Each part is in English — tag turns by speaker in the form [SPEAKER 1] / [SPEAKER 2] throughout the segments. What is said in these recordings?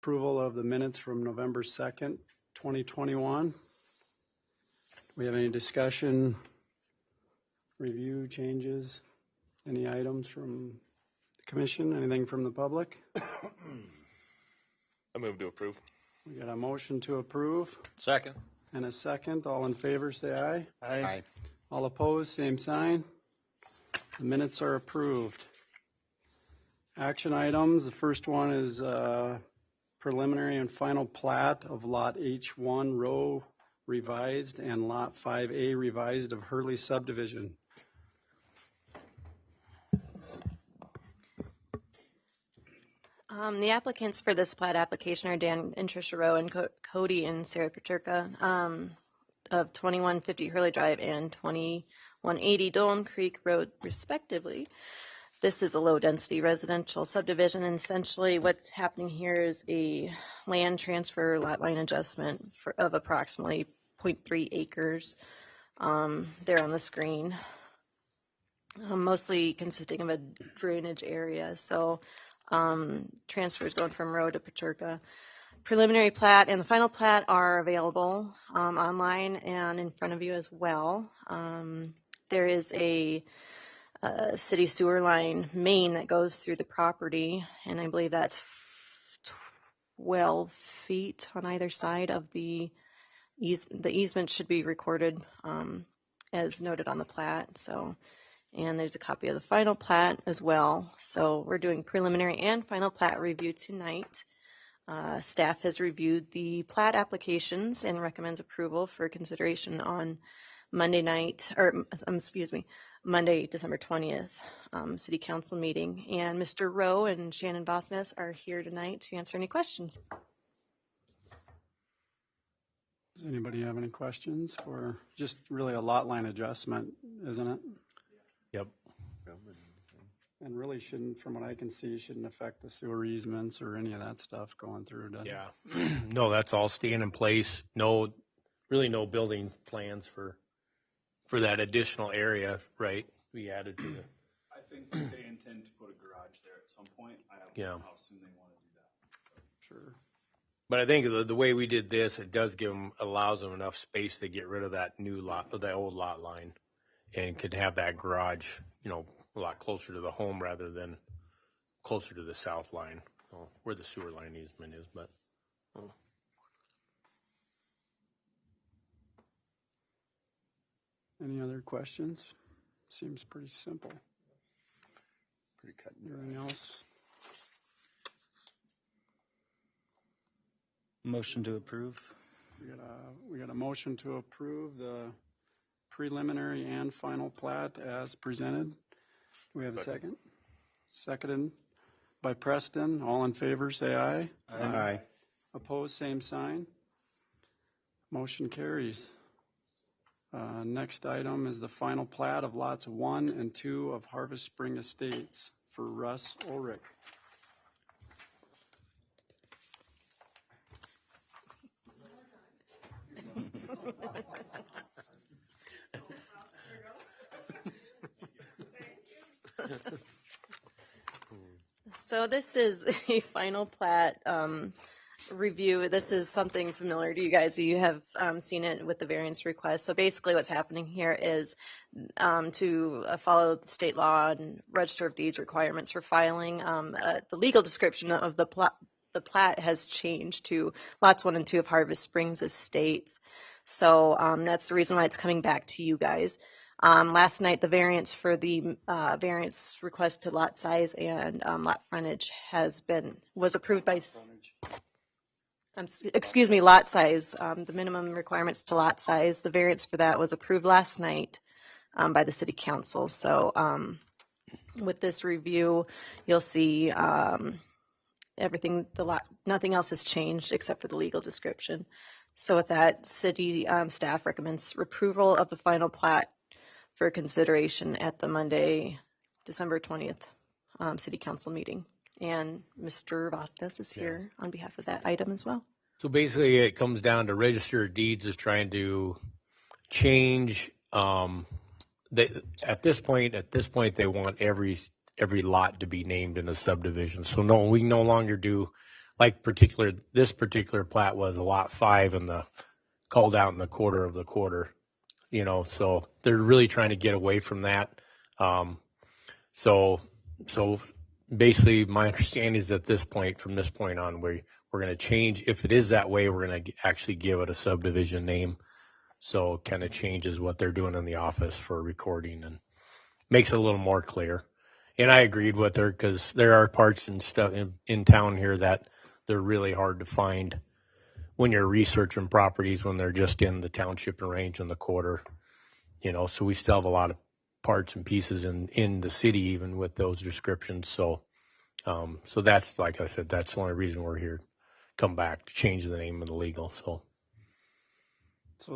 [SPEAKER 1] Approval of the minutes from November 2nd, 2021. Do we have any discussion, review, changes, any items from the commission, anything from the public?
[SPEAKER 2] I move to approve.
[SPEAKER 1] We got a motion to approve
[SPEAKER 2] Second.
[SPEAKER 1] and a second. All in favor, say aye.
[SPEAKER 2] Aye.
[SPEAKER 1] All opposed, same sign. The minutes are approved. Action items, the first one is preliminary and final plat of Lot H1 Row revised and Lot 5A revised of Hurley subdivision.
[SPEAKER 3] The applicants for this plat application are Dan and Tricia Rowe and Cody and Sarah Paterka of 2150 Hurley Drive and 2180 Dolan Creek Road, respectively. This is a low-density residential subdivision, and essentially what's happening here is a land transfer lot line adjustment of approximately 0.3 acres. There on the screen, mostly consisting of a drainage area. So transfers going from Rowe to Paterka. Preliminary plat and the final plat are available online and in front of you as well. There is a city sewer line main that goes through the property, and I believe that's 12 feet on either side of the easement. The easement should be recorded as noted on the plat. So, and there's a copy of the final plat as well. So we're doing preliminary and final plat review tonight. Staff has reviewed the plat applications and recommends approval for consideration on Monday, December 20th, City Council meeting. And Mr. Rowe and Shannon Bosness are here tonight to answer any questions.
[SPEAKER 1] Does anybody have any questions for just really a lot line adjustment, isn't it?
[SPEAKER 2] Yep.
[SPEAKER 1] And really shouldn't, from what I can see, shouldn't affect the sewer easements or any of that stuff going through, does it?
[SPEAKER 2] Yeah. No, that's all staying in place. No, really no building plans for that additional area, right? We added to the.
[SPEAKER 4] I think that they intend to put a garage there at some point. I don't know how soon they want to do that.
[SPEAKER 1] Sure.
[SPEAKER 2] But I think the way we did this, it does allows them enough space to get rid of that new lot, that old lot line, and could have that garage, a lot closer to the home rather than closer to the south line, where the sewer line easement is. But
[SPEAKER 1] Any other questions? Seems pretty simple.
[SPEAKER 5] Pretty cut and dry.
[SPEAKER 1] Anything else?
[SPEAKER 6] Motion to approve.
[SPEAKER 1] We got a motion to approve the preliminary and final plat as presented. Do we have a second? Seconded by Preston. All in favor, say aye.
[SPEAKER 5] Aye.
[SPEAKER 1] Opposed, same sign. Motion carries. Next item is the final plat of lots 1 and 2 of Harvest Spring Estates for Russ Ulrich.
[SPEAKER 3] So this is a final plat review. This is something familiar to you guys. You have seen it with the variance request. So basically what's happening here is to follow the state law and Register of Deeds requirements for filing. The legal description of the plat has changed to lots 1 and 2 of Harvest Springs Estates. So that's the reason why it's coming back to you guys. Last night, the variance for the variance request to lot size and lot frontage was approved by. Excuse me, lot size. The minimum requirements to lot size. The variance for that was approved last night by the City Council. So with this review, you'll see everything. Nothing else has changed except for the legal description. So with that, City staff recommends approval of the final plat for consideration at the Monday, December 20th City Council meeting. And Mr. Vasquez is here on behalf of that item as well.
[SPEAKER 2] So basically it comes down to Register of Deeds is trying to change, at this point they want every lot to be named in a subdivision. So no, we no longer do like this particular plat was a lot 5 and the called out in the quarter of the quarter, you know, so they're really trying to get away from that. So basically my understanding is at this point, from this point on, we're going to change, if it is that way, we're going to actually give it a subdivision name. So it kind of changes what they're doing in the office for recording and makes it a little more clear. And I agreed with her because there are parts and stuff in town here that they're really hard to find when you're researching properties when they're just in the township and range and the quarter, you know, so we still have a lot of parts and pieces in the city even with those descriptions. So so that's, like I said, that's the only reason we're here, come back to change the name of the legal.
[SPEAKER 1] So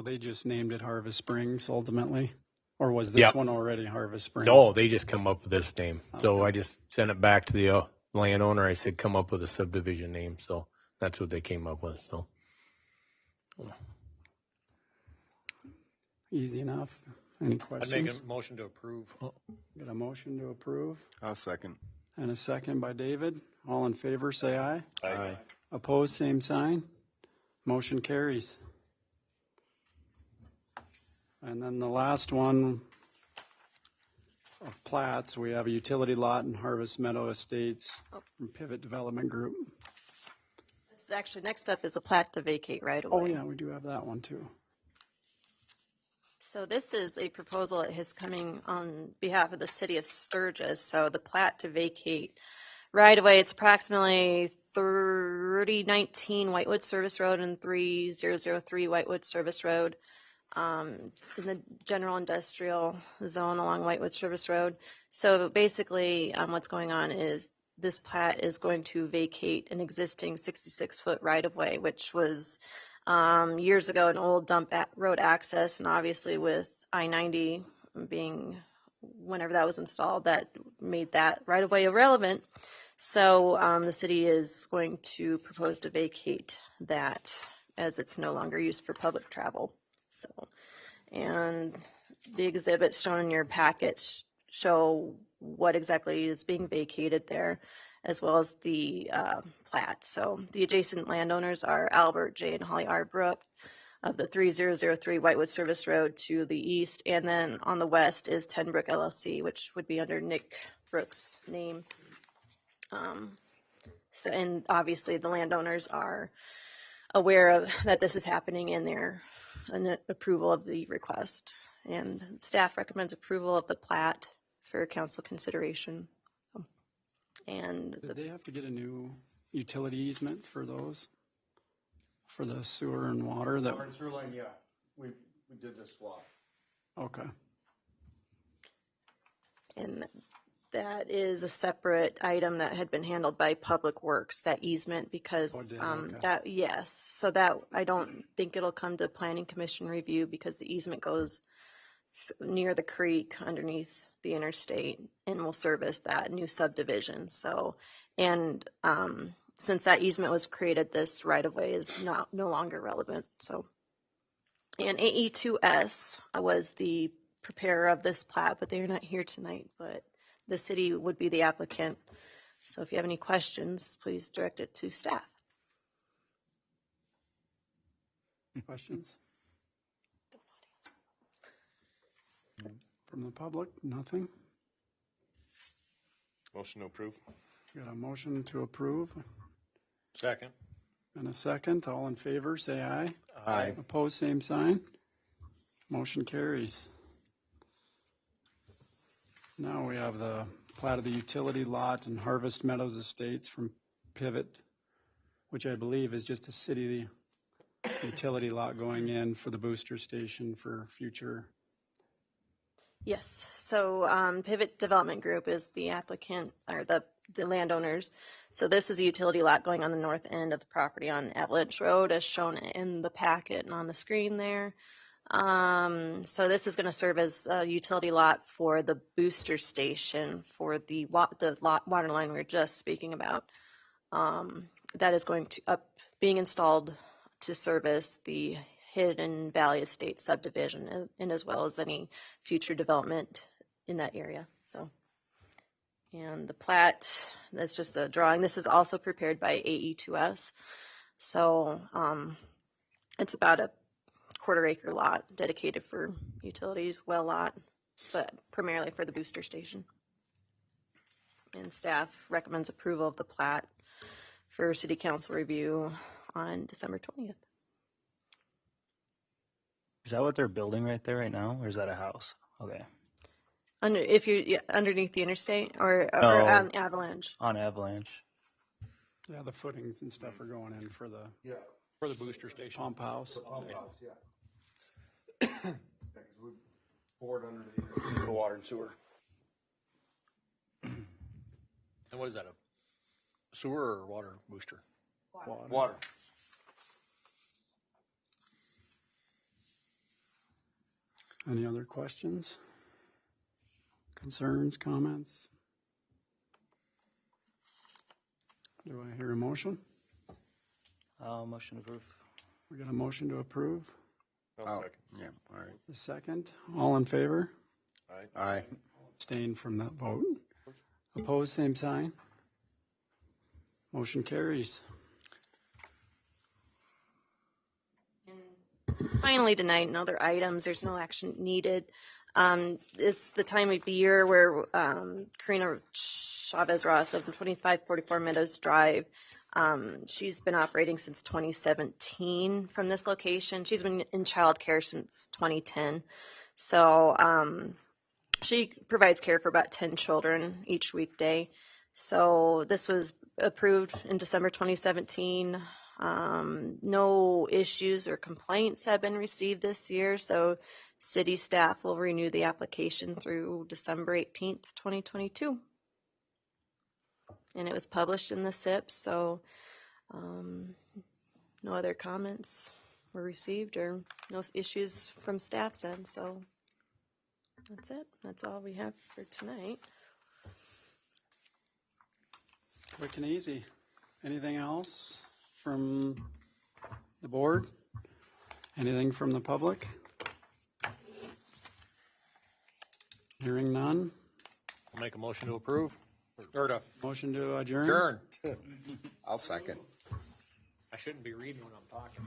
[SPEAKER 1] they just named it Harvest Springs ultimately? Or was this one already Harvest Springs?
[SPEAKER 2] No, they just come up with this name. Okay. So I just sent it back to the landowner. I said, come up with a subdivision name. So that's what they came up with. So
[SPEAKER 1] easy enough. Any questions?
[SPEAKER 2] I'd make a motion to approve.
[SPEAKER 1] Got a motion to approve
[SPEAKER 5] I'll second.
[SPEAKER 1] and a second by David. All in favor, say aye.
[SPEAKER 5] Aye.
[SPEAKER 1] Opposed, same sign. Motion carries. And then the last one of plats, we have a utility lot in Harvest Meadow Estates from Pivot Development Group.
[SPEAKER 3] This is actually, next up is a plat to vacate right away.
[SPEAKER 1] Oh yeah, we do have that one too.
[SPEAKER 3] So this is a proposal that is coming on behalf of the city of Sturgis. So the plat to vacate right away, it's approximately 3019 Whitewood Service Road and 3003 Whitewood Service Road. In the general industrial zone along Whitewood Service Road. So basically what's going on is this plat is going to vacate an existing 66-foot right-of-way, which was years ago an old dump road access, and obviously with I-90 being, whenever that was installed, that made that right-of-way irrelevant. So the city is going to propose to vacate that as it's no longer used for public travel. So, and the exhibits shown in your package show what exactly is being vacated there, as well as the plat. So the adjacent landowners are Albert J. and Holly R. Brook of the 3003 Whitewood Service Road to the east, and then on the west is 10 Brook LLC, which would be under Nick Brook's name. So, and obviously the landowners are aware of that this is happening in their approval of the request, and staff recommends approval of the plat for council consideration. And
[SPEAKER 1] Did they have to get a new utility easement for those? For the sewer and water that?
[SPEAKER 5] Water and sewer line, yeah. We did this swap.
[SPEAKER 1] Okay.
[SPEAKER 3] And that is a separate item that had been handled by Public Works, that easement, because
[SPEAKER 1] Okay.
[SPEAKER 3] that, yes. So that, I don't think it'll come to Planning Commission review because the easement goes near the creek underneath the interstate and will service that new subdivision. So, and since that easement was created, this right-of-way is no longer relevant. So, and AE2S was the preparer of this plat, but they're not here tonight, but the city would be the applicant. So if you have any questions, please direct it to staff.
[SPEAKER 1] Questions? From the public? Nothing?
[SPEAKER 2] Motion to approve.
[SPEAKER 1] Got a motion to approve
[SPEAKER 2] Second.
[SPEAKER 1] and a second. All in favor, say aye.
[SPEAKER 5] Aye.
[SPEAKER 1] Opposed, same sign. Motion carries. Now we have the plat of the utility lot in Harvest Meadows Estates from Pivot, which I believe is just a city utility lot going in for the booster station for future.
[SPEAKER 3] Yes, so Pivot Development Group is the applicant, or the landowners. So this is a utility lot going on the north end of the property on Avalanche Road, as shown in the packet and on the screen there. So this is going to serve as a utility lot for the booster station for the water line we were just speaking about. That is going to being installed to service the Hidden Valley Estate subdivision, and as well as any future development in that area. So, And the plat, that's just a drawing. This is also prepared by AE2S. So it's about a quarter-acre lot dedicated for utilities, well lot, but primarily for the booster station. And staff recommends approval of the plat for city council review on December 20th.
[SPEAKER 6] Is that what they're building right there right now, or is that a house? Okay.
[SPEAKER 3] If you're underneath the interstate or
[SPEAKER 6] No.
[SPEAKER 3] on Avalanche.
[SPEAKER 6] On Avalanche.
[SPEAKER 1] Yeah, the footings and stuff are going in for the
[SPEAKER 5] Yeah.
[SPEAKER 2] For the booster station.
[SPEAKER 1] pump house.
[SPEAKER 5] Pump house, yeah. Yeah, 'cause we bored under the water and sewer.
[SPEAKER 2] And what is that, a sewer or water booster?
[SPEAKER 5] Water.
[SPEAKER 1] Any other questions? Concerns, comments? Do I hear a motion?
[SPEAKER 6] Motion to approve.
[SPEAKER 1] We got a motion to approve.
[SPEAKER 5] Oh, yeah, all right.
[SPEAKER 1] A second. All in favor?
[SPEAKER 5] Aye.
[SPEAKER 1] Abstain from that vote. Opposed, same sign. Motion carries.
[SPEAKER 3] Finally, tonight, and other items, there's no action needed. It's the time of year where Karina Chavez Ross of 2544 Meadows Drive, she's been operating since 2017 from this location. She's been in childcare since 2010. So she provides care for about 10 children each weekday. So this was approved in December 2017. No issues or complaints have been received this year, so city staff will renew the application through December 18th, 2022. And it was published in the SIP, so no other comments were received or no issues from staff's end, so that's it. That's all we have for tonight.
[SPEAKER 1] Quick and easy. Anything else from the board? Anything from the public? Hearing none.
[SPEAKER 2] I'll make a motion to approve. Or to
[SPEAKER 1] Motion to adjourn?
[SPEAKER 2] adjourn.
[SPEAKER 5] I'll second.
[SPEAKER 2] I shouldn't be reading when I'm talking.